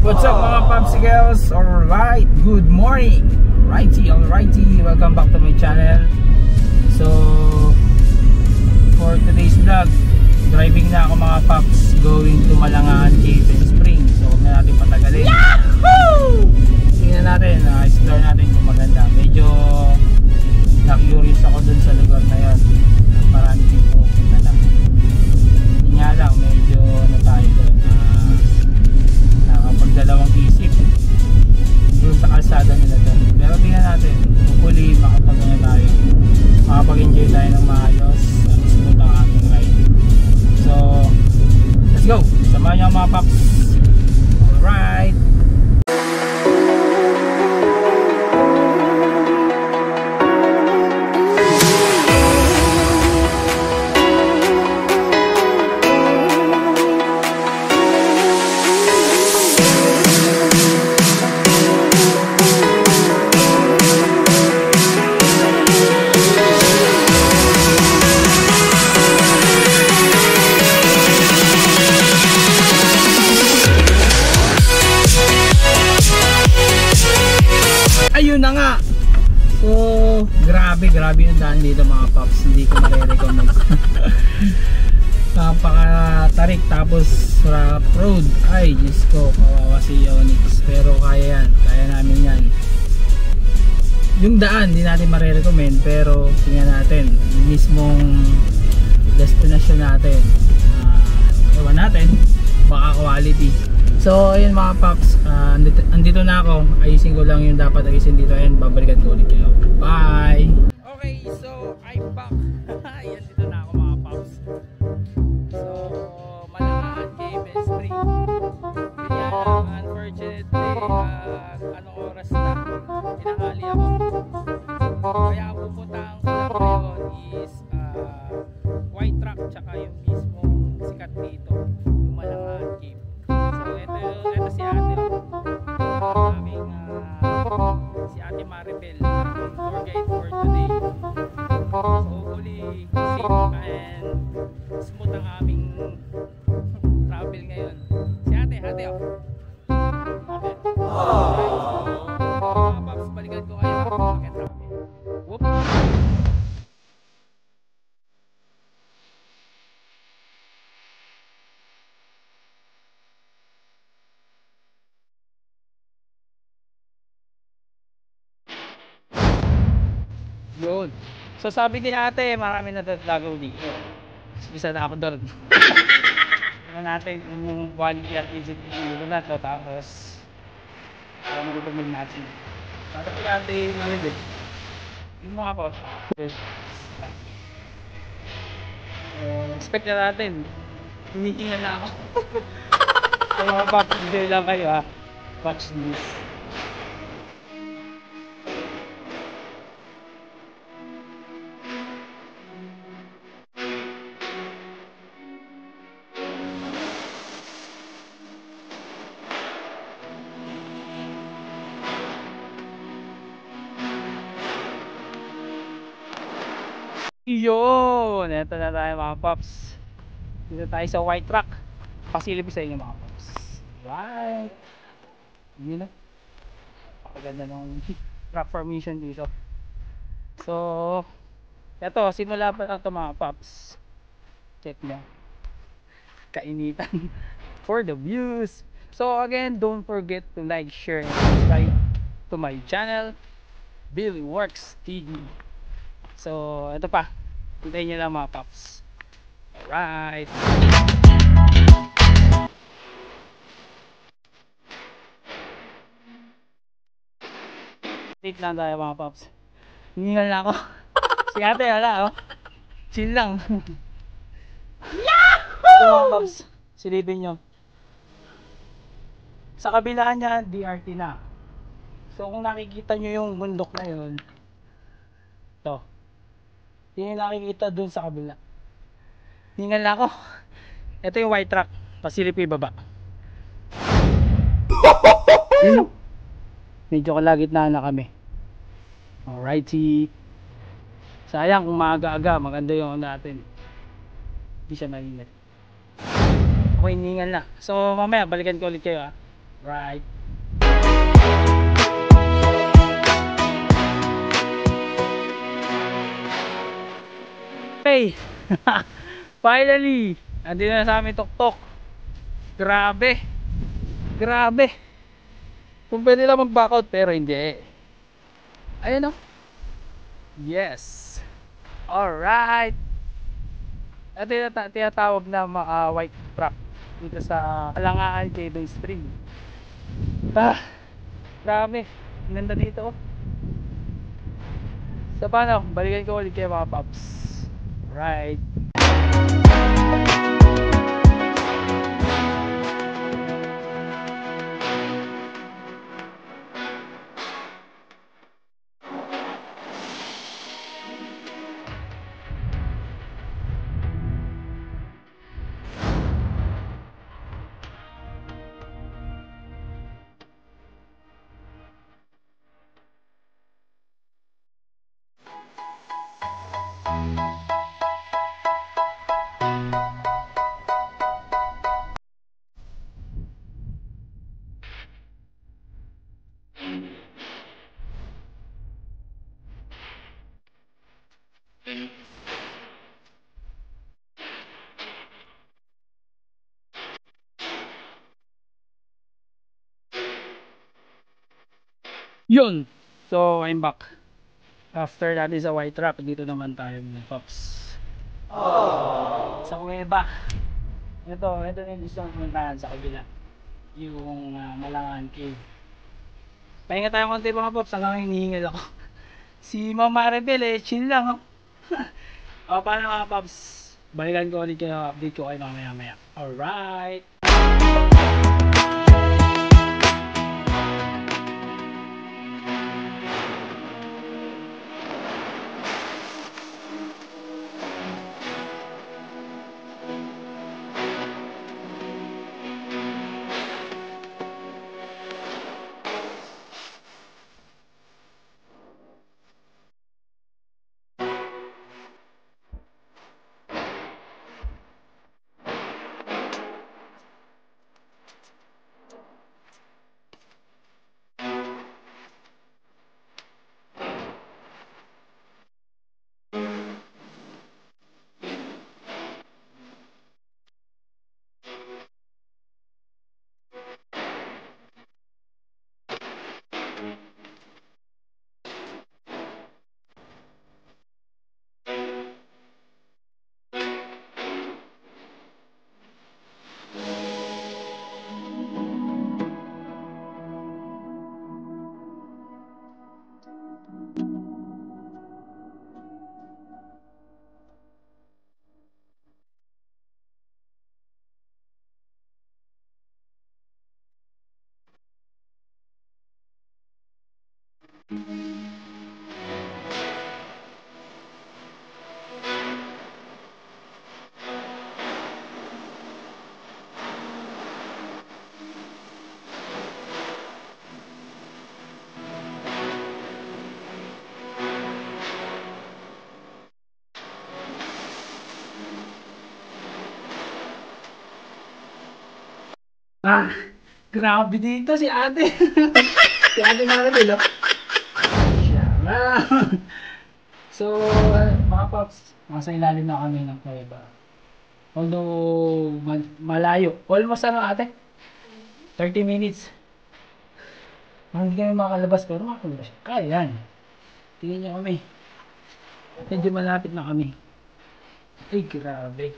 What's up mga popsicles? Alright, good morning. Alrighty, welcome back to my channel. So, for today's vlog, driving na ako mga pops, going to Malangaan Cave and Spring. So, huwag na natin patagalin. Yahoo! Tingnan natin, explore natin kung maganda. Medyo na-curious ako dun sa lugar na yun. Marami din pupunta na. Hindi nga lang, medyo ano tayo dun, nakapagdalawang isip doon sa kalsada nila doon. Pero tingnan natin, hopefully makapag-enjoy tayo ng maayos at smooth ang ating ride. So, let's go! Samahan niyo mga paps. Alright! Ayun na nga. So, grabe yung daan dito mga paps. Hindi ko marirecommend. Napaka-tarik, tapos rough road. Ay, Diyos ko, kawawa si Onyx. Pero kaya yan, kaya namin yan. Yung daan, hindi natin marirecommend. Pero tingnan natin, yung mismong destination natin, ewan natin, baka quality. So ayun mga paps, andito na ako. Ayusin ko lang yung dapat ayusin dito and babalikan ko ulit kayo. Bye! Okay, so I'm back. Ayan, dito na ako mga paps. So Malangaan Cave and Spring. Kaya lang, unfortunately, anong oras na, tinanghali ako. Kaya ang pupuntahan ko lang ngayon is White Rock, tsaka yung mismong sikat dito, yung Malangaan Cave. So ito si ate, aming si ate Maribel, tour guide for today. So hopefully safe and smooth ang aming travel ngayon. Si ate oh. Mga paps, balikan ko kayo. Bakit kami? Whoop! Yun. So sabi ni ate, marami na lagaw dito. Isa na ako doon. Tignan natin yung 1 year visit dito na to. Tapos magutumig natin. Sabi ni ate, nalibig. Yung mga po. Expect na natin. Hinihingan na ako. So mga box, enjoy lang kayo ha. Watch this. Yun! Ito na tayo mga paps. Dito tayo sa White Rock. Pasilip sa inyo mga paps. Right! Yun na. Pakaganda ng rock formation dito. So, ito, sinula pa lang ito mga paps. Check nyo. kainitan for the views. So again, don't forget to like, share, and subscribe to my channel, Billy Works TV. So ito pa, hintayin nyo lang mga paps. Alright. Wait lang tayo mga paps. Hiningal na ako. Si ate wala oh. Chill lang. Yahoo! So mga paps, silipin nyo. Sa kabilaan niya, DRT na. So kung nakikita nyo yung bundok na yun, ito. Yun yung nakikita dun sa kabila. Hiningal na ako. Ito yung white truck. Pasilip yung baba. Medyo kalagitnaan na kami. Alrighty. Sayang kung maaga-aga, maganda yung natin. Hindi siya mainit. Ako hiningal na. So mamaya balikan ko ulit kayo ha. Right. Hey. Finally, andito na sa amin tuktok. Grabe. Grabe. Kung pwede lang mag-back out pero hindi. Ayan o. Yes. Alright. Ito yung tinatawag na white truck dito sa Alangaan, Cable Spring. Grabe. Ganda dito. So paano? Balikan ko ulit kayo mga paps. Right. Yun. So I'm back. After that is a white truck. Dito naman tayo mga pops. Sa kuweba. Ito na yung gusto kong puntahan sa kabila. Yung Malangaan Cave. Pahinga tayo konti mga pops. Hanggang hinihingal ako. Si Mama Rebel chill lang. Paano mga pops? Balikan ko ulit kayo. Update ko kayo mamaya. Alright. Grabe dito si ate. Si ate Maribel, oh. So, mga pops, nasa ilalim na kami ng kuweba. Although, malayo. Almost ano ate? 30 minutes. Hindi kami makalabas pero makalabas. Kaya yan. Tingnan nyo kami. Medyo malapit na kami. Ay, grabe.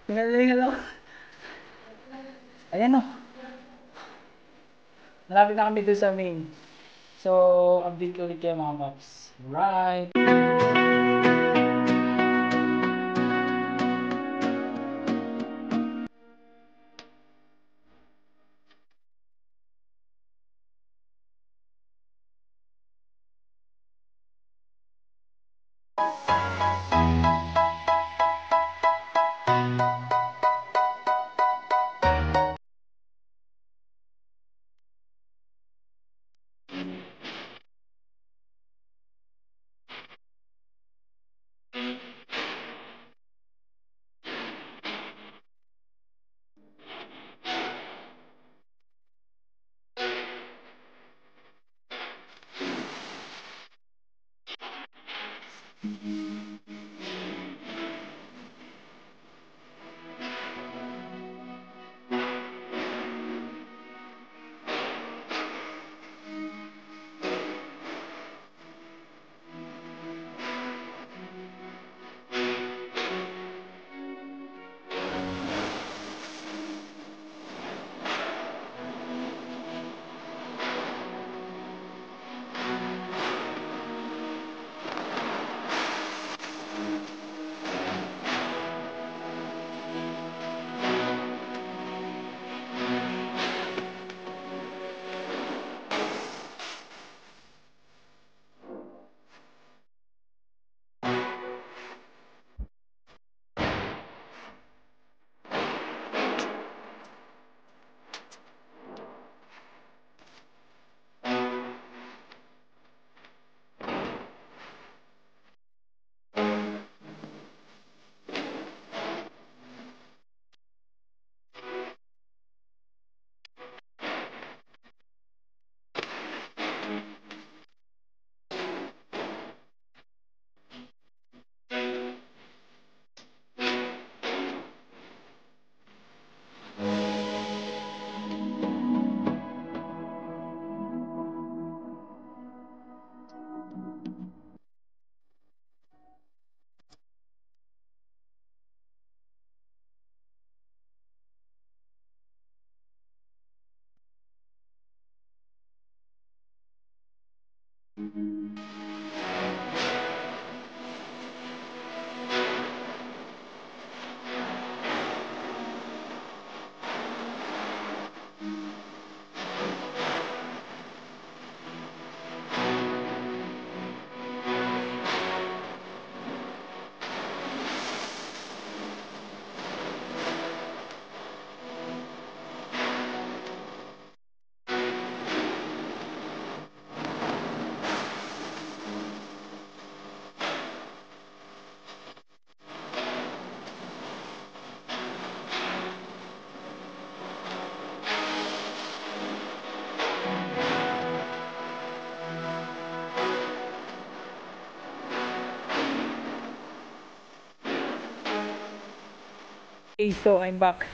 Tingnan ako. Ayan o. Malapit na kami doon sa main. So, update ko ulit kayo mga paps. Right. Okay, so I'm back.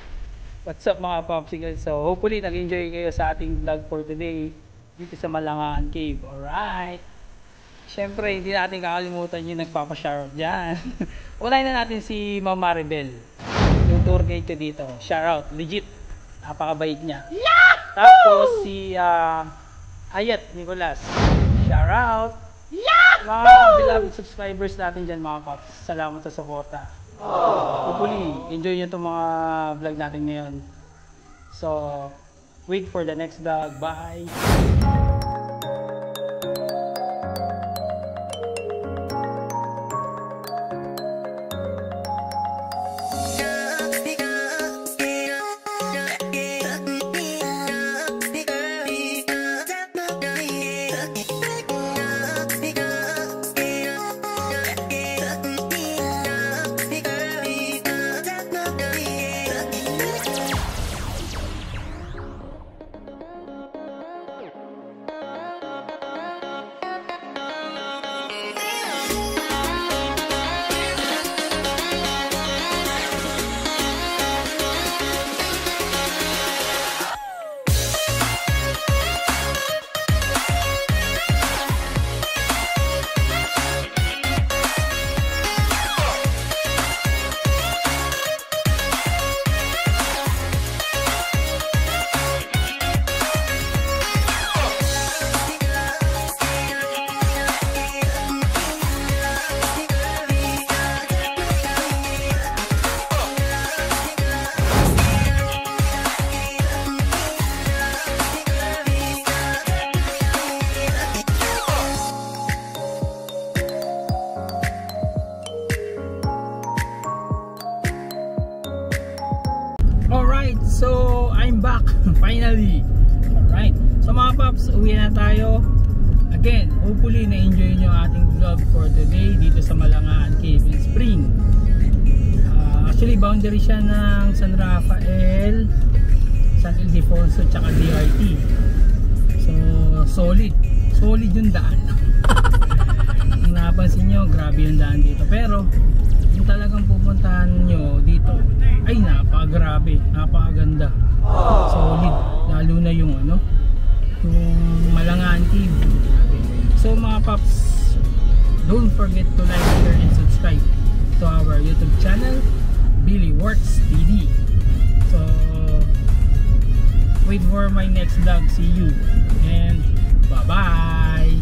What's up mga popsicles? So hopefully nag-enjoy kayo sa ating vlog for today dito sa Malangaan Cave. Alright. Siyempre hindi natin kakalimutan yung nagpapashoutout dyan. Unahin na natin si Ma'am Maribel, yung tour guide ko dito. Shoutout, legit. Napakabait niya. Yeah! Tapos si Ayat Nicolas. Shoutout. Yeah! Mga beloved subscribers natin dyan mga pops. Salamat sa suporta. Hopefully, enjoy nyo itong mga vlog natin ngayon. So, wait for the next vlog. Bye! Finally! Alright, so mga paps, uwi na tayo. Again, hopefully na-enjoy nyo ating vlog for today dito sa Malangaan Cave and Spring. Actually, boundary siya ng San Rafael, San Ildefonso, tsaka DRT. So, solid yung daan. Kung napansin nyo, grabe yung daan dito. Pero, yung talagang pupuntahan nyo dito, ay napakagrabe, napakaganda. Solid, lalo na yung yung Malangaan Cave. So mga paps, don't forget to like, share, and subscribe to our YouTube channel, Billy Works TV. So wait for my next vlog. See you and bye bye.